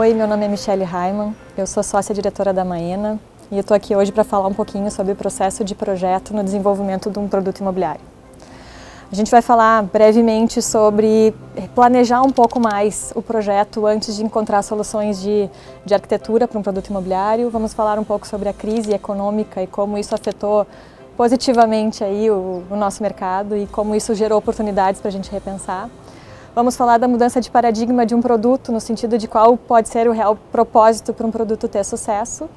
Oi, meu nome é Michele Raiman, eu sou sócia-diretora da Maena e eu estou aqui hoje para falar um pouquinho sobre o processo de projeto no desenvolvimento de um produto imobiliário. A gente vai falar brevemente sobre planejar um pouco mais o projeto antes de encontrar soluções de arquitetura para um produto imobiliário. Vamos falar um pouco sobre a crise econômica e como isso afetou positivamente aí o nosso mercado e como isso gerou oportunidades para a gente repensar. Vamos falar da mudança de paradigma de um produto, no sentido de qual pode ser o real propósito para um produto ter sucesso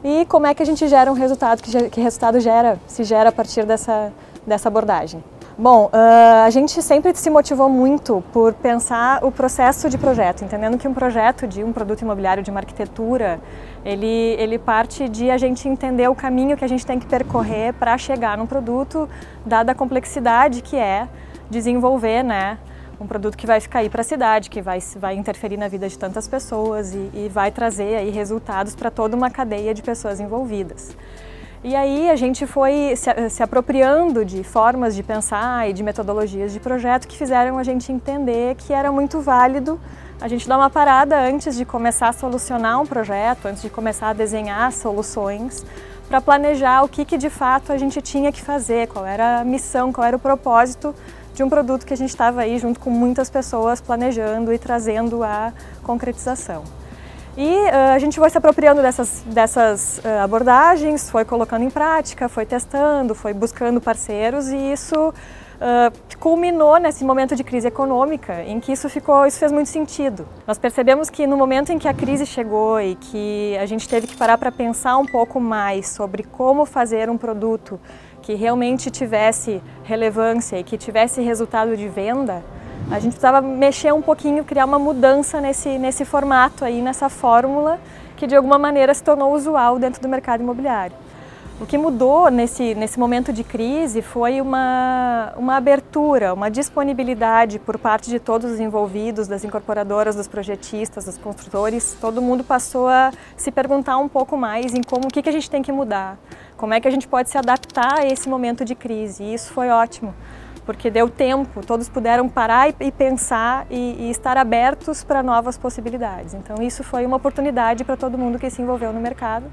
e como é que a gente gera um resultado, que resultado se gera a partir dessa abordagem. Bom, a gente sempre se motivou muito por pensar o processo de projeto, entendendo que um projeto de um produto imobiliário, de uma arquitetura, ele parte de a gente entender o caminho que a gente tem que percorrer para chegar num produto, dada a complexidade que é desenvolver, né, um produto que vai ficar aí para a cidade, que vai interferir na vida de tantas pessoas e vai trazer aí resultados para toda uma cadeia de pessoas envolvidas. E aí a gente foi se apropriando de formas de pensar e de metodologias de projeto que fizeram a gente entender que era muito válido a gente dar uma parada antes de começar a solucionar um projeto, antes de começar a desenhar soluções, para planejar o que de fato a gente tinha que fazer, qual era a missão, qual era o propósito de um produto que a gente estava aí junto com muitas pessoas planejando e trazendo a concretização. E a gente foi se apropriando dessas abordagens, foi colocando em prática, foi testando, foi buscando parceiros e isso culminou nesse momento de crise econômica em que isso fez muito sentido. Nós percebemos que no momento em que a crise chegou e que a gente teve que parar para pensar um pouco mais sobre como fazer um produto que realmente tivesse relevância e que tivesse resultado de venda, a gente precisava mexer um pouquinho, criar uma mudança nesse formato aí, nessa fórmula que de alguma maneira se tornou usual dentro do mercado imobiliário. O que mudou nesse momento de crise foi uma abertura, uma disponibilidade por parte de todos os envolvidos, das incorporadoras, dos projetistas, dos construtores. Todo mundo passou a se perguntar um pouco mais em o que a gente tem que mudar, como é que a gente pode se adaptar a esse momento de crise. E isso foi ótimo, porque deu tempo, todos puderam parar e pensar e estar abertos para novas possibilidades. Então isso foi uma oportunidade para todo mundo que se envolveu no mercado.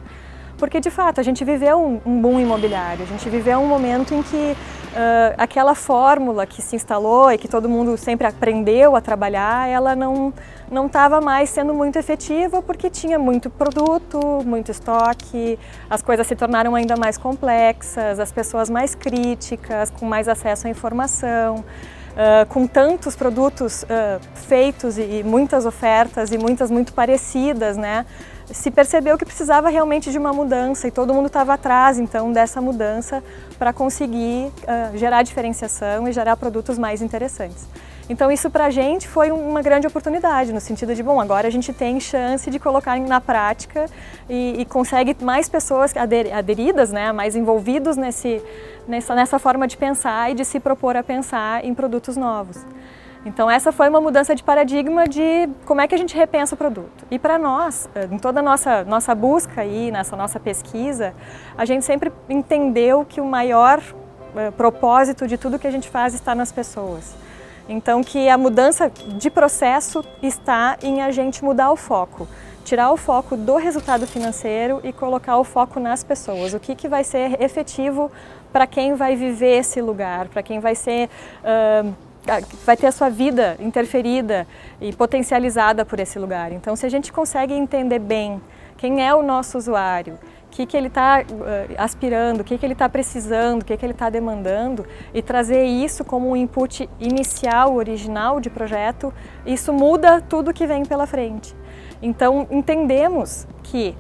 Porque, de fato, a gente viveu um boom imobiliário, a gente viveu um momento em que aquela fórmula que se instalou e que todo mundo sempre aprendeu a trabalhar, ela não estava mais sendo muito efetiva porque tinha muito produto, muito estoque, as coisas se tornaram ainda mais complexas, as pessoas mais críticas, com mais acesso à informação. Com tantos produtos feitos e muitas ofertas e muitas muito parecidas, né? Se percebeu que precisava realmente de uma mudança e todo mundo estava atrás, então, dessa mudança para conseguir gerar diferenciação e gerar produtos mais interessantes. Então isso para a gente foi uma grande oportunidade, no sentido de, bom, agora a gente tem chance de colocar na prática e consegue mais pessoas aderidas, né, mais envolvidos nessa forma de pensar e de se propor a pensar em produtos novos. Então essa foi uma mudança de paradigma de como é que a gente repensa o produto. E para nós, em toda a nossa busca aí, nessa nossa pesquisa, a gente sempre entendeu que o maior propósito de tudo que a gente faz está nas pessoas. Então que a mudança de processo está em a gente mudar o foco, tirar o foco do resultado financeiro e colocar o foco nas pessoas. O que vai ser efetivo para quem vai viver esse lugar, para quem vai ter a sua vida interferida e potencializada por esse lugar. Então se a gente consegue entender bem quem é o nosso usuário, o que ele está aspirando, o que ele está precisando, o que ele está demandando e trazer isso como um input inicial, original de projeto, isso muda tudo que vem pela frente. Então entendemos que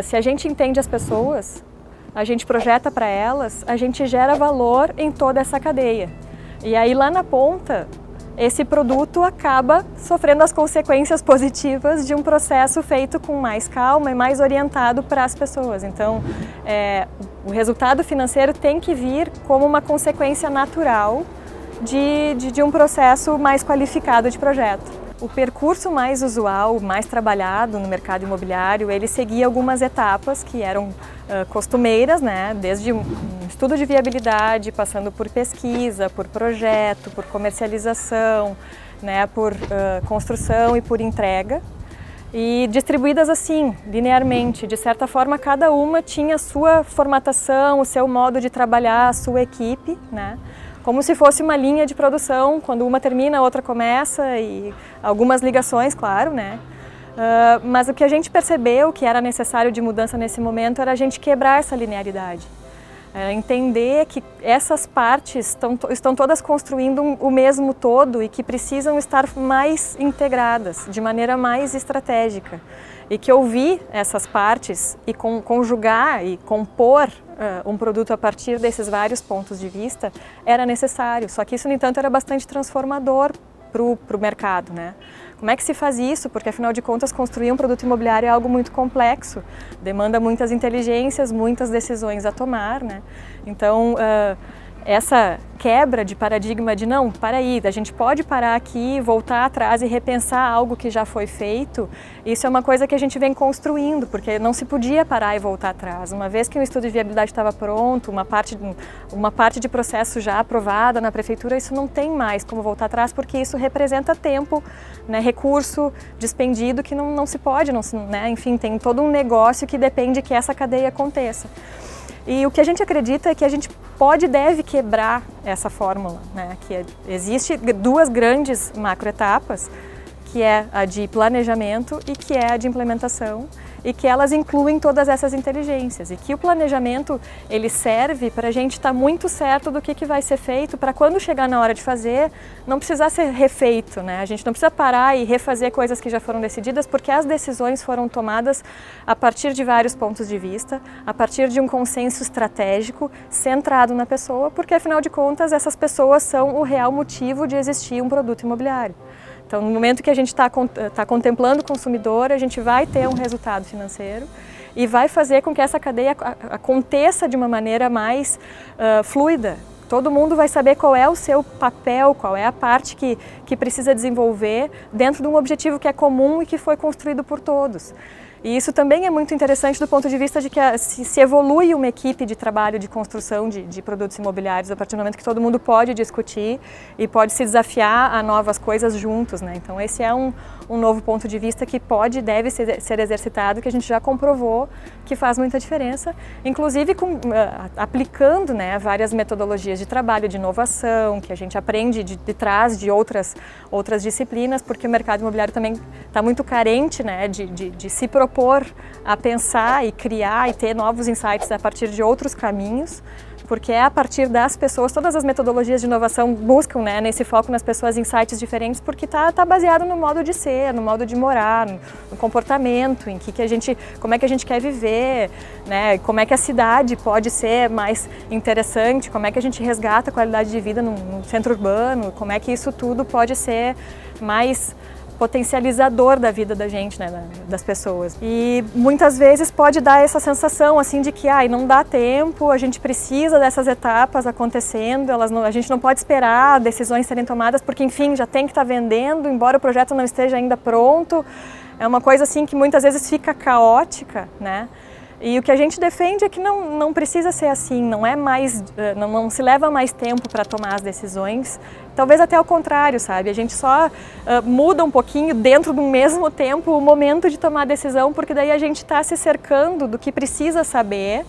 se a gente entende as pessoas, a gente projeta para elas, a gente gera valor em toda essa cadeia. E aí lá na ponta, esse produto acaba sofrendo as consequências positivas de um processo feito com mais calma e mais orientado para as pessoas. Então, o resultado financeiro tem que vir como uma consequência natural de um processo mais qualificado de projeto. O percurso mais usual, mais trabalhado no mercado imobiliário, ele seguia algumas etapas que eram costumeiras, né? Desde um estudo de viabilidade, passando por pesquisa, por projeto, por comercialização, né? Por construção e por entrega. e distribuídas assim, linearmente. De certa forma, cada uma tinha a sua formatação, o seu modo de trabalhar, a sua equipe, né? Como se fosse uma linha de produção, quando uma termina, a outra começa, e algumas ligações, claro, né? Mas o que a gente percebeu que era necessário de mudança nesse momento era a gente quebrar essa linearidade. Entender que essas partes estão todas construindo o mesmo todo e que precisam estar mais integradas, de maneira mais estratégica. E que ouvir essas partes e conjugar e compor um produto a partir desses vários pontos de vista era necessário. Só que isso, no entanto, era bastante transformador para o mercado, né? Como é que se faz isso? Porque, afinal de contas, construir um produto imobiliário é algo muito complexo, demanda muitas inteligências, muitas decisões a tomar, né? Então, essa quebra de paradigma de não, para aí, a gente pode parar aqui, voltar atrás e repensar algo que já foi feito, isso é uma coisa que a gente vem construindo, porque não se podia parar e voltar atrás. Uma vez que o estudo de viabilidade estava pronto, uma parte de processo já aprovada na prefeitura, isso não tem mais como voltar atrás, porque isso representa tempo, né, recurso despendido que não se pode, né, enfim, tem todo um negócio que depende que essa cadeia aconteça. E o que a gente acredita é que a gente pode e deve quebrar essa fórmula, né? Que existe duas grandes macroetapas, que é a de planejamento e que é a de implementação, e que elas incluem todas essas inteligências, e que o planejamento ele serve para a gente estar muito certo do que vai ser feito, para quando chegar na hora de fazer, não precisar ser refeito, né? A gente não precisa parar e refazer coisas que já foram decididas, porque as decisões foram tomadas a partir de vários pontos de vista, a partir de um consenso estratégico centrado na pessoa, porque afinal de contas essas pessoas são o real motivo de existir um produto imobiliário. Então, no momento que a gente está contemplando o consumidor, a gente vai ter um resultado financeiro e vai fazer com que essa cadeia aconteça de uma maneira mais fluida. Todo mundo vai saber qual é o seu papel, qual é a parte que precisa desenvolver dentro de um objetivo que é comum e que foi construído por todos. E isso também é muito interessante do ponto de vista de que se evolui uma equipe de trabalho de construção de produtos imobiliários a partir do momento que todo mundo pode discutir e pode se desafiar a novas coisas juntos, né? Então esse é um novo ponto de vista que pode e deve ser exercitado, que a gente já comprovou que faz muita diferença, inclusive aplicando, né, várias metodologias de trabalho, de inovação, que a gente aprende de trás de outras disciplinas, porque o mercado imobiliário também está muito carente, né, de se propor a pensar e criar e ter novos insights a partir de outros caminhos, porque é a partir das pessoas, todas as metodologias de inovação buscam, né, nesse foco nas pessoas, insights diferentes, porque está baseado no modo de ser, no modo de morar, no comportamento, em como é que a gente quer viver, né, como é que a cidade pode ser mais interessante, como é que a gente resgata a qualidade de vida no centro urbano, como é que isso tudo pode ser mais potencializador da vida da gente, né, das pessoas. E muitas vezes pode dar essa sensação assim de que não dá tempo, a gente precisa dessas etapas acontecendo, a gente não pode esperar decisões serem tomadas porque, enfim, já tem que estar vendendo, embora o projeto não esteja ainda pronto. É uma coisa assim que muitas vezes fica caótica, né? E o que a gente defende é que não precisa ser assim, não se leva mais tempo para tomar as decisões, talvez até ao contrário, sabe? A gente só muda um pouquinho dentro do mesmo tempo o momento de tomar a decisão, porque daí a gente está se cercando do que precisa saber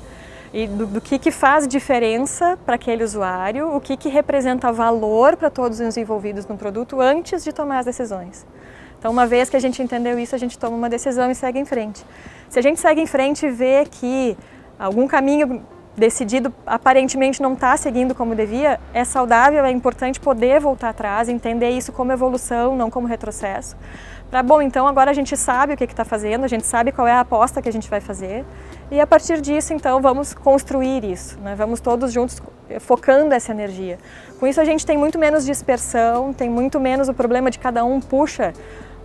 e do que faz diferença para aquele usuário, o que representa valor para todos os envolvidos no produto antes de tomar as decisões. Então, uma vez que a gente entendeu isso, a gente toma uma decisão e segue em frente. Se a gente segue em frente e vê que algum caminho decidido aparentemente não está seguindo como devia, é saudável, é importante poder voltar atrás, entender isso como evolução, não como retrocesso. Bom, então agora a gente sabe o que está fazendo, a gente sabe qual é a aposta que a gente vai fazer e a partir disso, então, vamos construir isso, né? Vamos todos juntos focando essa energia. Com isso a gente tem muito menos dispersão, tem muito menos o problema de cada um puxa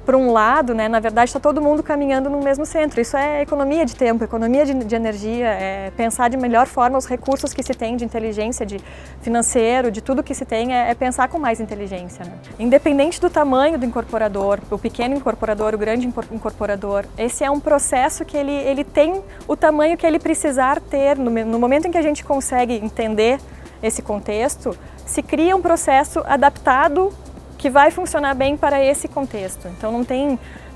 para um lado, né? Na verdade está todo mundo caminhando no mesmo centro. Isso é economia de tempo, economia de energia, é pensar de melhor forma os recursos que se tem de inteligência, de financeiro, de tudo que se tem, é pensar com mais inteligência, né? Independente do tamanho do incorporador, o pequeno incorporador, o grande incorporador, esse é um processo que ele tem o tamanho que ele precisar ter. No momento em que a gente consegue entender esse contexto, se cria um processo adaptado que vai funcionar bem para esse contexto. Então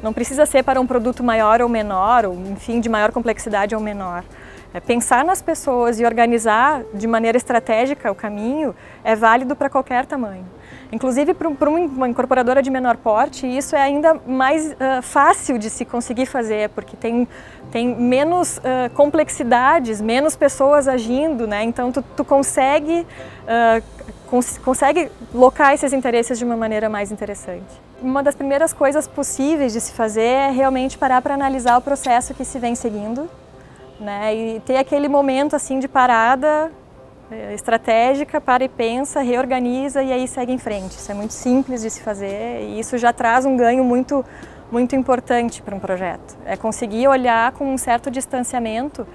não Não precisa ser para um produto maior ou menor, ou enfim, de maior complexidade ou menor. Pensar nas pessoas e organizar de maneira estratégica o caminho é válido para qualquer tamanho. Inclusive para uma incorporadora de menor porte, isso é ainda mais fácil de se conseguir fazer, porque tem menos complexidades, menos pessoas agindo, né? Então tu consegue locar esses interesses de uma maneira mais interessante. Uma das primeiras coisas possíveis de se fazer é realmente parar para analisar o processo que se vem seguindo, né? E ter aquele momento assim de parada estratégica, para e pensa, reorganiza e aí segue em frente. Isso é muito simples de se fazer e isso já traz um ganho muito importante para um projeto. É conseguir olhar com um certo distanciamento,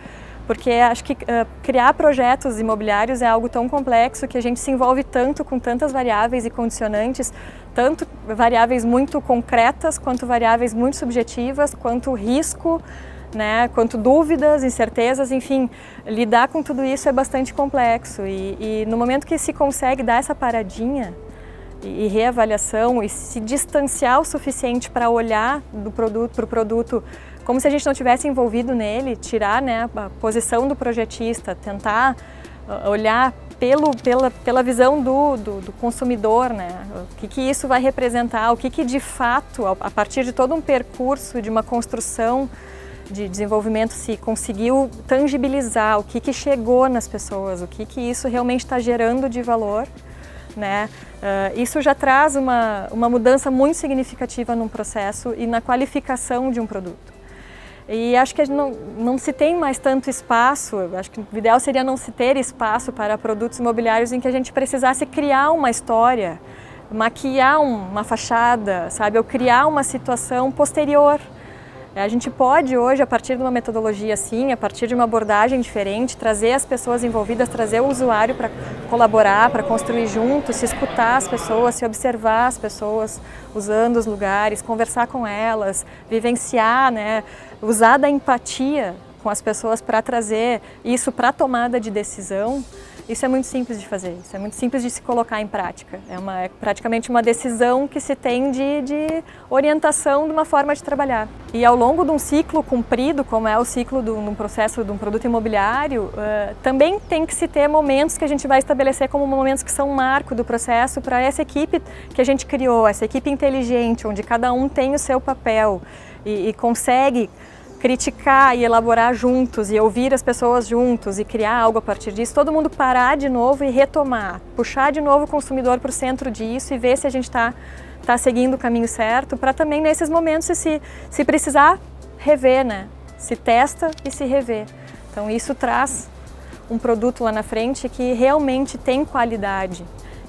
porque acho que criar projetos imobiliários é algo tão complexo que a gente se envolve tanto com tantas variáveis e condicionantes, tanto variáveis muito concretas, quanto variáveis muito subjetivas, quanto risco, né, quanto dúvidas, incertezas, enfim, lidar com tudo isso é bastante complexo e no momento que se consegue dar essa paradinha e reavaliação e se distanciar o suficiente para olhar para o produto como se a gente não tivesse envolvido nele, tirar, né, a posição do projetista, tentar olhar pela visão do consumidor, né, o que isso vai representar, o que de fato, a partir de todo um percurso de uma construção de desenvolvimento se conseguiu tangibilizar, o que chegou nas pessoas, o que isso realmente está gerando de valor, né? Isso já traz uma mudança muito significativa num processo e na qualificação de um produto. E acho que não se tem mais tanto espaço, acho que o ideal seria não se ter espaço para produtos imobiliários em que a gente precisasse criar uma história, maquiar uma fachada, sabe, ou criar uma situação posterior. A gente pode hoje, a partir de uma metodologia assim, a partir de uma abordagem diferente, trazer as pessoas envolvidas, trazer o usuário para colaborar, para construir junto, se escutar as pessoas, se observar as pessoas usando os lugares, conversar com elas, vivenciar, né, usar da empatia com as pessoas para trazer isso para a tomada de decisão. Isso é muito simples de fazer, isso é muito simples de se colocar em prática. É praticamente uma decisão que se tem de orientação de uma forma de trabalhar. E ao longo de um ciclo comprido, como é o ciclo de um processo de um produto imobiliário, também tem que se ter momentos que a gente vai estabelecer como momentos que são um marco do processo para essa equipe que a gente criou, essa equipe inteligente, onde cada um tem o seu papel e consegue criticar e elaborar juntos e ouvir as pessoas juntos e criar algo a partir disso, todo mundo parar de novo e retomar, puxar de novo o consumidor para o centro disso e ver se a gente está seguindo o caminho certo, para também nesses momentos se precisar rever, né? Se testa e se rever. Então isso traz um produto lá na frente que realmente tem qualidade,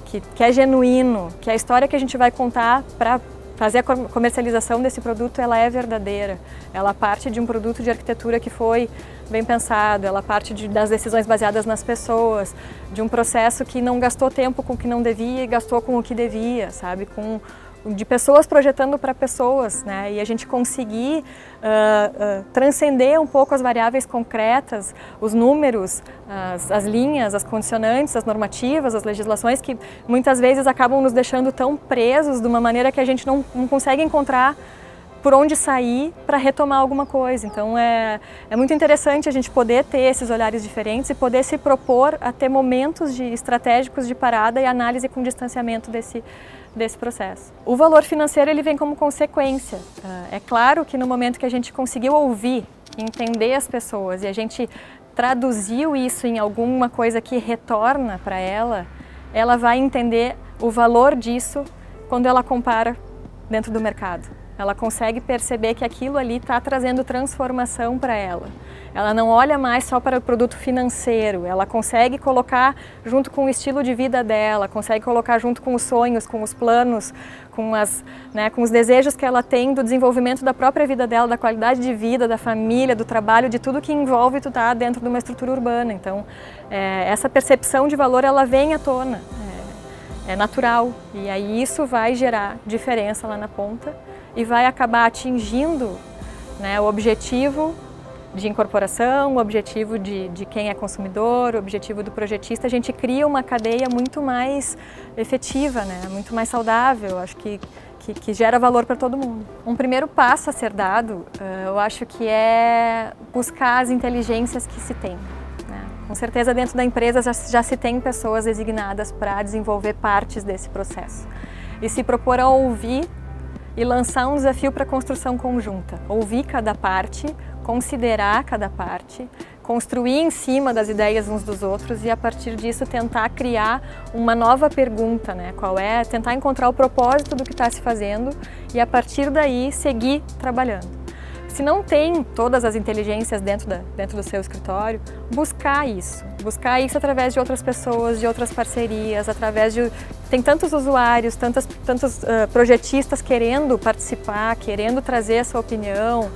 que é genuíno, que a história que a gente vai contar para fazer a comercialização desse produto, ela é verdadeira. Ela parte de um produto de arquitetura que foi bem pensado, ela parte das decisões baseadas nas pessoas, de um processo que não gastou tempo com o que não devia e gastou com o que devia, sabe? De pessoas projetando para pessoas, né? E a gente conseguir transcender um pouco as variáveis concretas, os números, as linhas, as condicionantes, as normativas, as legislações que muitas vezes acabam nos deixando tão presos de uma maneira que a gente não consegue encontrar por onde sair para retomar alguma coisa. Então é muito interessante a gente poder ter esses olhares diferentes e poder se propor a ter momentos estratégicos de parada e análise com distanciamento desse processo. O valor financeiro ele vem como consequência. É claro que no momento que a gente conseguiu ouvir, entender as pessoas e a gente traduziu isso em alguma coisa que retorna para ela vai entender o valor disso quando ela compara dentro do mercado. Ela consegue perceber que aquilo ali está trazendo transformação para ela. Ela não olha mais só para o produto financeiro, ela consegue colocar junto com o estilo de vida dela, consegue colocar junto com os sonhos, com os planos, com os desejos que ela tem do desenvolvimento da própria vida dela, da qualidade de vida, da família, do trabalho, de tudo que envolve tu estar dentro de uma estrutura urbana. Então, essa percepção de valor, ela vem à tona, é natural. E aí isso vai gerar diferença lá na ponta e vai acabar atingindo, né, o objetivo de incorporação, o objetivo de quem é consumidor, o objetivo do projetista, a gente cria uma cadeia muito mais efetiva, né? Muito mais saudável, acho que gera valor para todo mundo. Um primeiro passo a ser dado, eu acho que é buscar as inteligências que se tem. Né? Com certeza dentro da empresa já se tem pessoas designadas para desenvolver partes desse processo. E se propor a ouvir e lançar um desafio para a construção conjunta. Ouvir cada parte, considerar cada parte, construir em cima das ideias uns dos outros e a partir disso tentar criar uma nova pergunta, né? Qual é? Tentar encontrar o propósito do que está se fazendo e a partir daí seguir trabalhando. Se não tem todas as inteligências dentro do seu escritório, buscar isso através de outras pessoas, de outras parcerias, através de... Tem tantos usuários, tantos projetistas querendo participar, querendo trazer a sua opinião,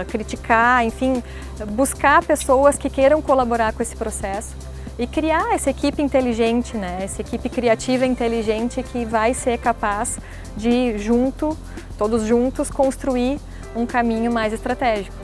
criticar, enfim, buscar pessoas que queiram colaborar com esse processo e criar essa equipe inteligente, né? Essa equipe criativa inteligente que vai ser capaz de, todos juntos, construir um caminho mais estratégico.